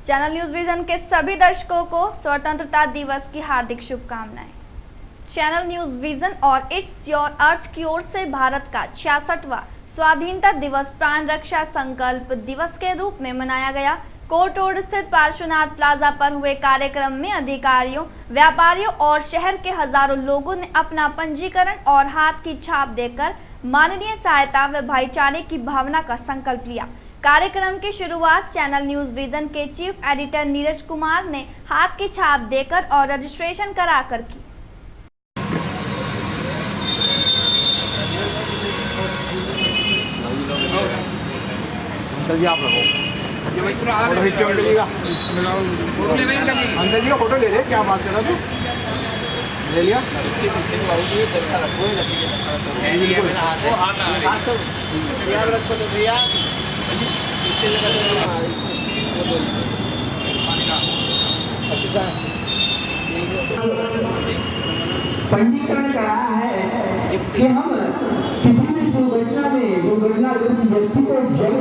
Channel news vision के सभी दर्शकों को स्वतंत्रता दिवस की हार्दिक शुभकामनाएं। चैनल न्यूज विजन और इट्स योर अर्थ की ओर से भारत का 66वां स्वाधीनता दिवस प्राण रक्षा संकल्प दिवस के रूप में मनाया गया। कोर्ट रोड स्थित पार्श्वनाथ प्लाजा पर हुए कार्यक्रम में अधिकारियों, व्यापारियों और शहर के हजारों लोगों ने अपना पंजीकरण और हाथ की छाप देकर मानवीय सहायता व भाईचारे की भावना का संकल्प लिया। कार्यक्रम की शुरुआत चैनल न्यूज विजन के चीफ एडिटर नीरज कुमार ने हाथ की छाप देकर और रजिस्ट्रेशन कराकर की। अंकल जी आप रहो, अंकल जी का फोटो ले ले। क्या बात कर रहा तू? ले लिया पंजीकरण कराया है कि हम किसी भी दुर्घटनाग्रस्त व्यक्ति को जब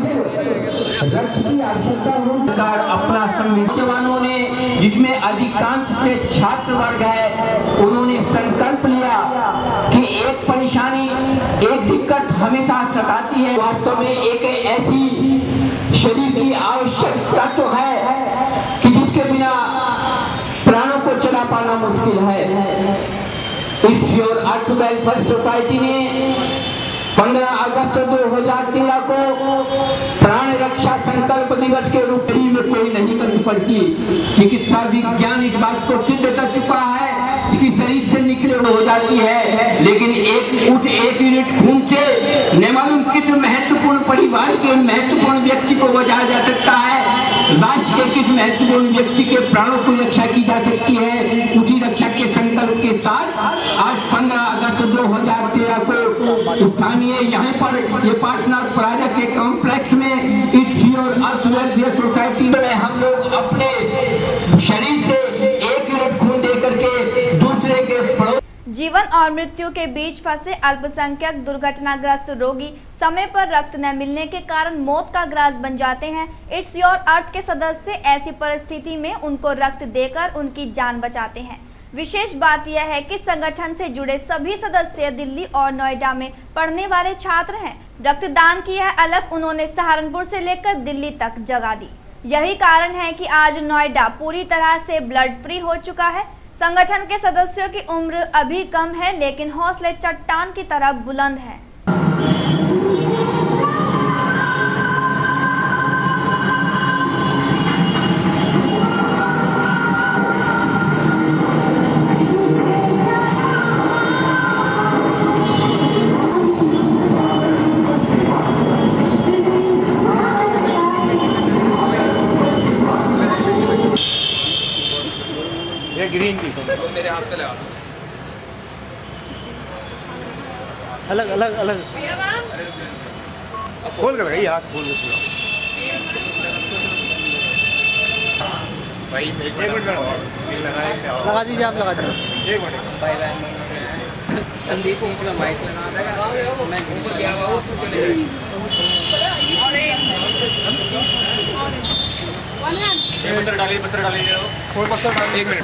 रक्त की आवश्यकता हो, सरकार अपना संविधान जवानों ने जिसमें अधिकांश से छात्र वर्ग है, उन्होंने संकल्प लिया कि एक परेशानी, एक दिक्कत हमेशा सताती है। वास्तव में एक ऐसी शरीर की आवश्यकता तो है कि जिसके बिना प्राणों को चला पाना मुश्किल है। It's your earth welfare society ने 15 अगस्त 2013 को प्राण रक्षा संकल्प दिवस के रूप में कोई नहीं करनी पड़ती। चिकित्सा विज्ञान इस बात को सिद्ध कर चुका है कि शरीर से निकले हो जाती है, लेकिन एक यूनिट खून से न मालूम किस महत्वपूर्ण परिवार के महत्वपूर्ण व्यक्ति को बचाया जा सकता है, राष्ट्र के किस महत्वपूर्ण व्यक्ति के प्राणों की रक्षा की जा सकती है। उसी रक्षा के संकल्प के साथ आज 15 अगस्त 2013 को स्थानीय यहाँ पर ये पार्श्वनाथ प्लाजा के कॉम्प्लेक्स में it's your earth welfare society में हम लोग अपने शरीर से एक यूनिट खून दे करके दूसरे के जीवन और मृत्यु के बीच फंसे अल्पसंख्यक दुर्घटनाग्रस्त रोगी समय पर रक्त न मिलने के कारण मौत का ग्रास बन जाते हैं। इट्स योर अर्थ के सदस्य ऐसी परिस्थिति में उनको रक्त देकर उनकी जान बचाते हैं। विशेष बात यह है कि संगठन से जुड़े सभी सदस्य दिल्ली और नोएडा में पढ़ने वाले छात्र हैं। रक्तदान की यह अलग उन्होंने सहारनपुर से लेकर दिल्ली तक जगा दी। यही कारण है कि आज नोएडा पूरी तरह से ब्लड फ्री हो चुका है। संगठन के सदस्यों की उम्र अभी कम है, लेकिन हौसले चट्टान की तरह बुलंद हैं। ग्रीन की मेरे हाथ पे लगा अलग अलग अलग खोल कर लगाइए, हाथ खोल के पूरा। भाई एक मिनट लगा दीजिए, आप लगा दीजिए। एक मिनट संदीप बीच में माइक लगा देगा, मैं ऊपर गया वो चले पत्थर डालिए पत्थर डालिए। एक मिनट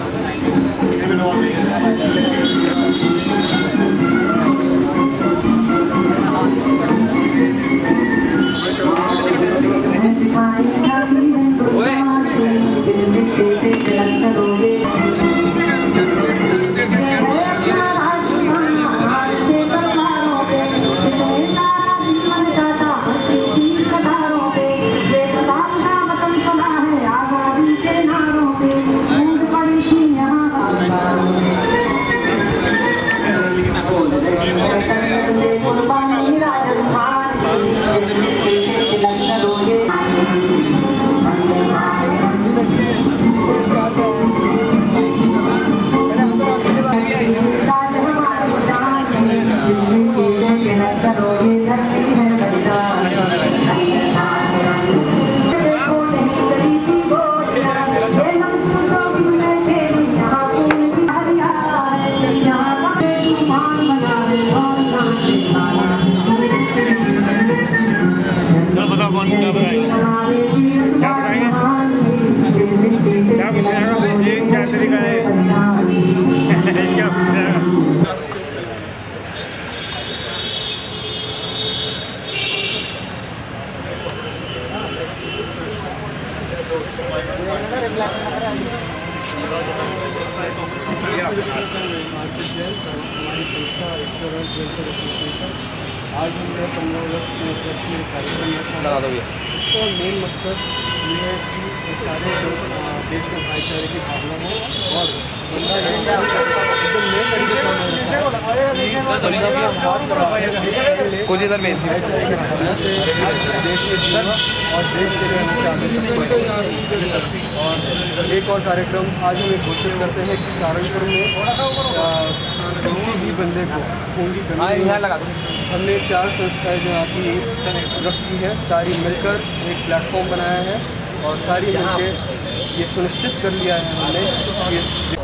Thank you. आज हमने 15 अगस्त के कार्यक्रम में इसका मेन मकसद ये है कि सारे लोग देश में भाईचारे की भावना हो और बंदा एकदम मेन तरीके से कुछ इधर में देश के जीवन और देश के लिए और एक और कार्यक्रम आज हम ये घोषित करते हैं कि सहारनपुर में किसी भी बंदे को खून की कमी हमने 4 संस्थाएं जो आपकी रखी है, सारी मिलकर एक प्लेटफॉर्म बनाया है और सारी मिलकर ये सुनिश्चित कर लिया है हमने।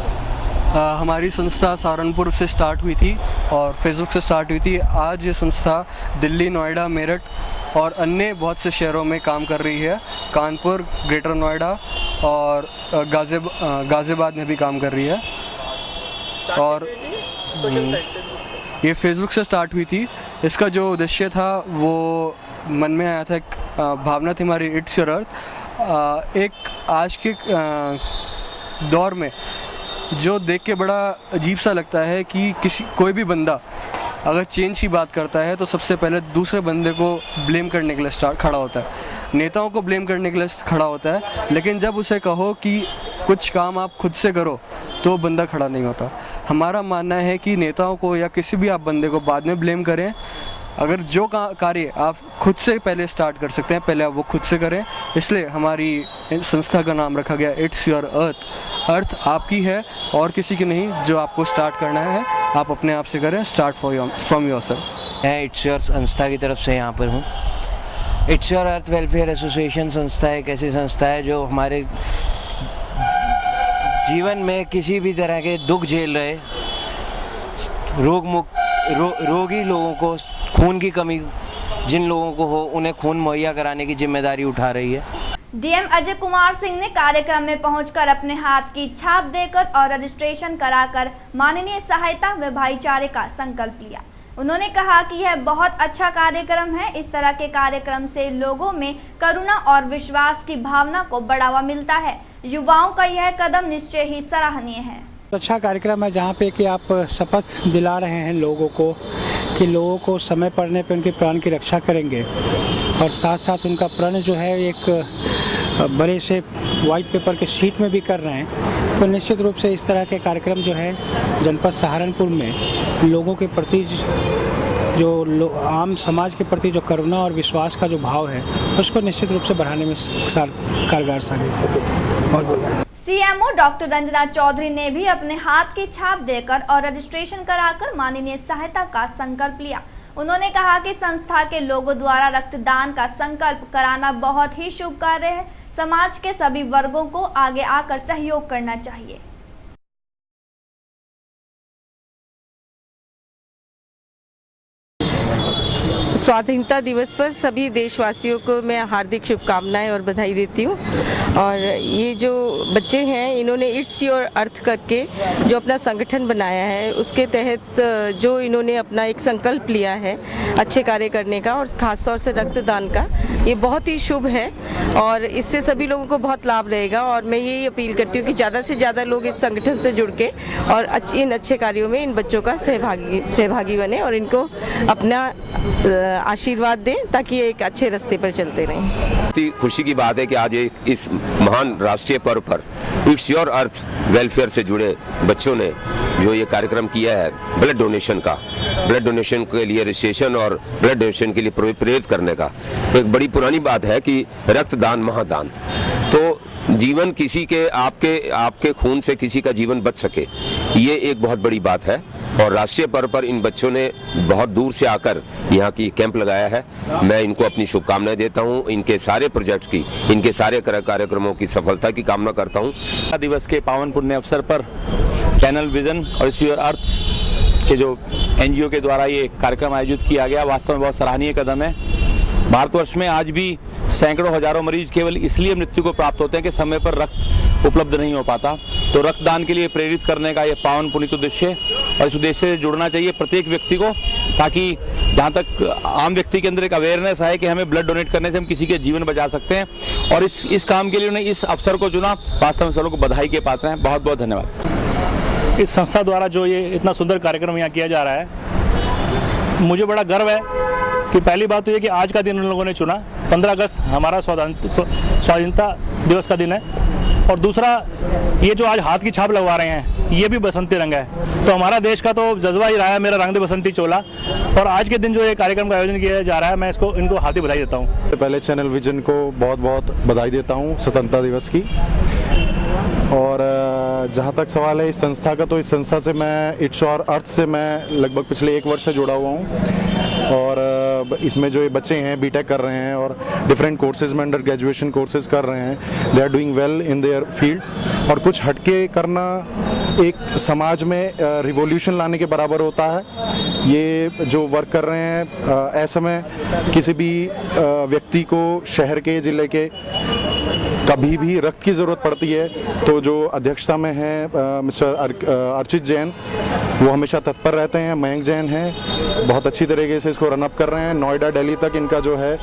हमारी संस्था सहारनपुर से स्टार्ट हुई थी और फेसबुक से स्टार्ट हुई थी। आज ये संस्था दिल्ली, नोएडा, मेरठ और अन्य बहुत से शहरों में काम कर रही है। कानपुर, ग्रेटर नोएडा और गाज़ियाबाद में भी काम कर रही है। और ये फेसबुक से स्टार्ट हुई थी। इसका जो उद्देश्य था वो मन में आया था, एक भावना थी हमारी, इट्स योर अर्थ। एक आज के दौर में जो देख के बड़ा अजीब सा लगता है कि कोई भी बंदा अगर चेंज की बात करता है तो सबसे पहले दूसरे बंदे को ब्लेम करने के लिए खड़ा होता है, नेताओं को ब्लेम करने के लिए खड़ा होता है। लेकिन जब उसे कहो कि कुछ काम आप खुद से करो तो बंदा खड़ा नहीं होता। हमारा मानना है कि नेताओं को या किसी भी आप बंदे को बाद में ब्लेम करें, अगर जो कार्य आप खुद से पहले स्टार्ट कर सकते हैं पहले आप वो खुद से करें। इसलिए हमारी संस्था का नाम रखा गया इट्स योर अर्थ। अर्थ आपकी है और किसी की नहीं। जो आपको स्टार्ट करना है आप अपने आप से करें, स्टार्ट फ्रॉम योरसेल्फ। मैं इट्स योर संस्था की तरफ से यहाँ पर हूँ। It's your earth welfare association संस्था एक ऐसी संस्था है जो हमारे जीवन में किसी भी तरह के दुख झेल रहे रोगी लोगों को, खून की कमी जिन लोगों को हो, उन्हें खून मुहैया कराने की जिम्मेदारी उठा रही है। डीएम अजय कुमार सिंह ने कार्यक्रम में पहुंचकर अपने हाथ की छाप देकर और रजिस्ट्रेशन कराकर मानवीय सहायता व भाईचारे का संकल्प लिया। उन्होंने कहा कि यह बहुत अच्छा कार्यक्रम है। इस तरह के कार्यक्रम से लोगों में करुणा और विश्वास की भावना को बढ़ावा मिलता है। युवाओं का यह कदम निश्चय ही सराहनीय है। अच्छा कार्यक्रम है जहाँ पे कि आप शपथ दिला रहे हैं लोगों को कि लोगों को समय पड़ने पे उनके प्राण की रक्षा करेंगे और साथ साथ उनका प्रण जो है एक बड़े से वाइट पेपर के शीट में भी कर रहे हैं। तो निश्चित रूप से इस तरह के कार्यक्रम जो है जनपद सहारनपुर में लोगों के प्रति जो आम समाज के प्रति जो करुणा और विश्वास का जो भाव है उसको निश्चित रूप से बढ़ाने में कारगर साबित होगी। सीएमओ डॉक्टर रंजना चौधरी ने भी अपने हाथ की छाप देकर और रजिस्ट्रेशन कराकर मानवीय सहायता का संकल्प लिया। उन्होंने कहा कि संस्था के लोगों द्वारा रक्तदान का संकल्प कराना बहुत ही शुभ कार्य है। समाज के सभी वर्गों को आगे आकर सहयोग करना चाहिए। स्वाधीनता दिवस पर सभी देशवासियों को मैं हार्दिक शुभकामनाएं और बधाई देती हूं। और ये जो बच्चे हैं इन्होंने इट्स योर अर्थ करके जो अपना संगठन बनाया है उसके तहत जो इन्होंने अपना एक संकल्प लिया है अच्छे कार्य करने का और ख़ासतौर से रक्तदान का, ये बहुत ही शुभ है और इससे सभी लोगों को बहुत लाभ रहेगा। और मैं यही अपील करती हूँ कि ज़्यादा से ज़्यादा लोग इस संगठन से जुड़ के और इन अच्छे कार्यों में इन बच्चों का सहभागी बने और इनको अपना आशीर्वाद दें ताकि ये एक अच्छे रास्ते पर चलते रहें। बहुत ही खुशी की बात है कि आज इस महान राष्ट्रीय पर्व पर इट्स योर अर्थ वेलफेयर से जुड़े बच्चों ने जो ये कार्यक्रम किया है ब्लड डोनेशन का, ब्लड डोनेशन के लिए रजिस्ट्रेशन और ब्लड डोनेशन के लिए प्रेरित करने का। तो एक बड़ी पुरानी बात है कि रक्तदान महादान। तो जीवन किसी के आपके खून से किसी का जीवन बच सके, ये एक बहुत बड़ी बात है। और राष्ट्रीय पर्व पर इन बच्चों ने बहुत दूर से आकर यहाँ की कैंप लगाया है। मैं इनको अपनी शुभकामनाएं देता हूँ। इनके सारे प्रोजेक्ट्स की, इनके सारे कार्यक्रमों की सफलता की कामना करता हूँ। दिवस के पावन पुण्य अवसर पर चैनल विजन और इट्स योर अर्थ के जो एनजीओ के द्वारा ये कार्यक्रम आयोजित किया गया, वास्तव में बहुत सराहनीय कदम है। भारतवर्ष में आज भी सैकड़ों हजारों मरीज केवल इसलिए मृत्यु को प्राप्त होते हैं कि समय पर रक्त उपलब्ध नहीं हो पाता। तो रक्तदान के लिए प्रेरित करने का ये पावन पुनीत उद्देश्य है और इस उद्देश्य से जुड़ना चाहिए प्रत्येक व्यक्ति को, ताकि जहाँ तक आम व्यक्ति के अंदर एक अवेयरनेस है कि हमें ब्लड डोनेट करने से हम किसी के जीवन बचा सकते हैं, और इस काम के लिए उन्होंने इस अवसर को चुना। वास्तव में सरों को बधाई के पात्र हैं। बहुत बहुत धन्यवाद। इस संस्था द्वारा जो ये इतना सुंदर कार्यक्रम यहाँ किया जा रहा है, मुझे बड़ा गर्व है कि पहली बात तो ये कि आज का दिन उन लोगों ने चुना। 15 अगस्त हमारा स्वाधीनता दिवस का दिन है, और दूसरा ये जो आज हाथ की छाप लगवा रहे हैं, ये भी बसंती रंग है। तो हमारा देश का तो जज्बा ही रहा है, मेरा रंग दे बसंती चोला। और आज के दिन जो ये कार्यक्रम का आयोजन किया जा रहा है, मैं इनको हार्दिक बधाई देता हूँ। पहले चैनल विजन को बहुत बहुत बधाई देता हूँ स्वतंत्रता दिवस की। और जहाँ तक सवाल है इस संस्था का, तो इस संस्था से मैं इट्स योर अर्थ से मैं लगभग पिछले 1 वर्ष से जुड़ा हुआ हूँ। और इसमें जो ये बच्चे हैं बीटेक कर रहे हैं और डिफरेंट कोर्सेज में अंडर ग्रेजुएशन कोर्सेज कर रहे हैं, they are doing well in their field. और कुछ हटके करना एक समाज में रिवॉल्यूशन लाने के बराबर होता है। ये जो वर्क कर रहे हैं, ऐसे में किसी भी व्यक्ति को शहर के ज़िले के कभी भी रक्त की ज़रूरत पड़ती है, तो जो अध्यक्षता में है मिस्टर अर्चित जैन, वो हमेशा तत्पर रहते हैं। मयंक जैन हैं, बहुत अच्छी तरीके से इसको रनअप कर रहे हैं। नोएडा दिल्ली तक इनका जो है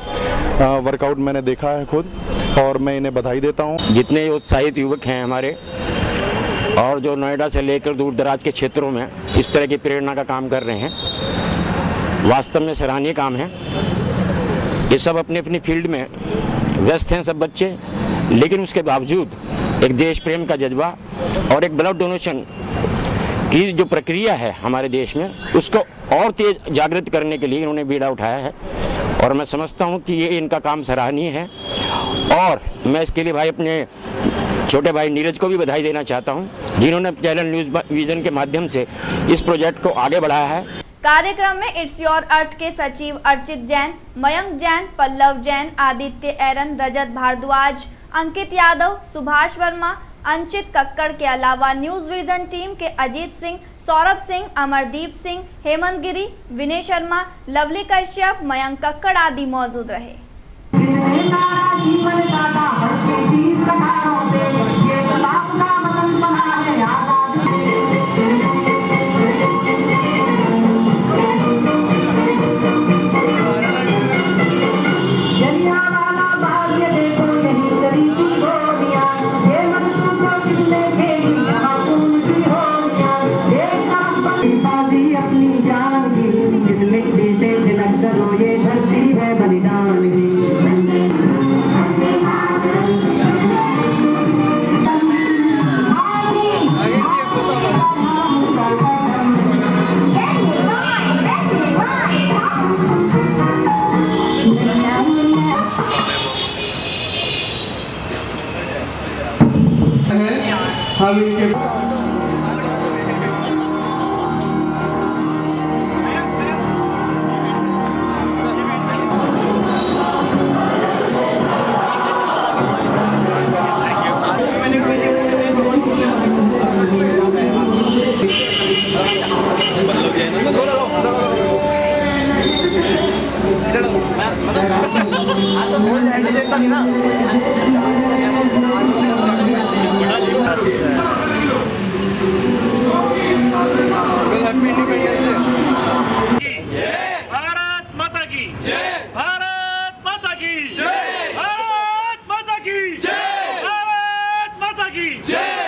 वर्कआउट मैंने देखा है खुद, और मैं इन्हें बधाई देता हूँ। जितने उत्साहित युवक हैं हमारे, और जो नोएडा से लेकर दूर दराज के क्षेत्रों में इस तरह की प्रेरणा का काम कर रहे हैं, वास्तव में सराहनीय काम है। ये सब अपनी अपनी फील्ड में व्यस्त हैं सब बच्चे, लेकिन उसके बावजूद एक देश प्रेम का जज्बा और एक ब्लड डोनेशन की जो प्रक्रिया है हमारे देश में, उसको और तेज जागृत करने के लिए इन्होंने बीड़ा उठाया है। और मैं समझता हूँ कि ये इनका काम सराहनीय है, और मैं इसके लिए भाई अपने छोटे भाई नीरज को भी बधाई देना चाहता हूँ, जिन्होंने चैनल न्यूज़ विजन के माध्यम से इस प्रोजेक्ट को आगे बढ़ाया है। कार्यक्रम में इट्स योर अर्थ के सचिव अर्चित जैन, मयंक जैन, पल्लव जैन, आदित्य एरन, रजत भारद्वाज, अंकित यादव, सुभाष वर्मा, अंचित कक्कड़ के अलावा न्यूज़ विजन टीम के अजीत सिंह, सौरभ सिंह, अमरदीप सिंह, हेमंत गिरी, विनय शर्मा, लवली कश्यप, मयंक कक्कड़ आदि मौजूद रहे। भारत माता की जय, भारत माता की जय, भारत माता की जय, भारत माता की जय।